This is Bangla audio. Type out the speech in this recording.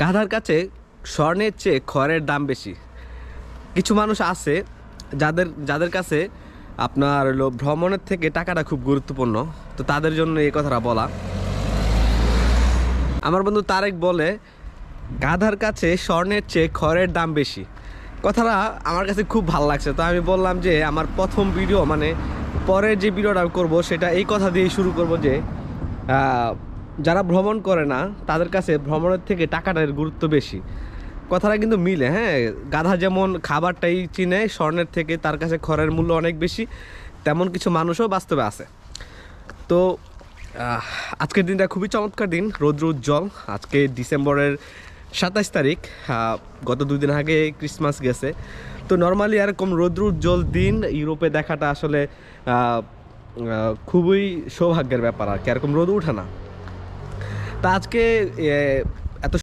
গাধার কাছে স্বর্ণের চেয়ে খড়ের দাম বেশি। কিছু মানুষ আছে যাদের যাদের কাছে আপনার হলো ভ্রমণের থেকে টাকাটা খুব গুরুত্বপূর্ণ। তো তাদের জন্য এই কথাটা বলা। আমার বন্ধু তারেক বলে গাধার কাছে স্বর্ণের চেয়ে খড়ের দাম বেশি। কথাটা আমার কাছে খুব ভালো লাগছে। তো আমি বললাম যে আমার প্রথম ভিডিও মানে পরের যে ভিডিওটা আমি করবো সেটা এই কথা দিয়েই শুরু করব যে যারা ভ্রমণ করে না তাদের কাছে ভ্রমণের থেকে টাকাটার গুরুত্ব বেশি। কথাটা কিন্তু মিলে, হ্যাঁ। গাধা যেমন খাবারটাই চিনে স্বর্ণের থেকে, তার কাছে খড়ের মূল্য অনেক বেশি, তেমন কিছু মানুষও বাস্তবে আছে। তো আজকের দিনটা খুবই চমৎকার দিন, রৌদ্র উজ্জ্বল। আজকে ডিসেম্বরের 27 তারিখ। গত 2 দিন আগে ক্রিসমাস গেছে। তো নর্মালি এরকম রৌদ্র উজ্জ্বল দিন ইউরোপে দেখাটা আসলে খুবই সৌভাগ্যের ব্যাপার আর কি, এরকম রোদ উঠে না। তা আজকে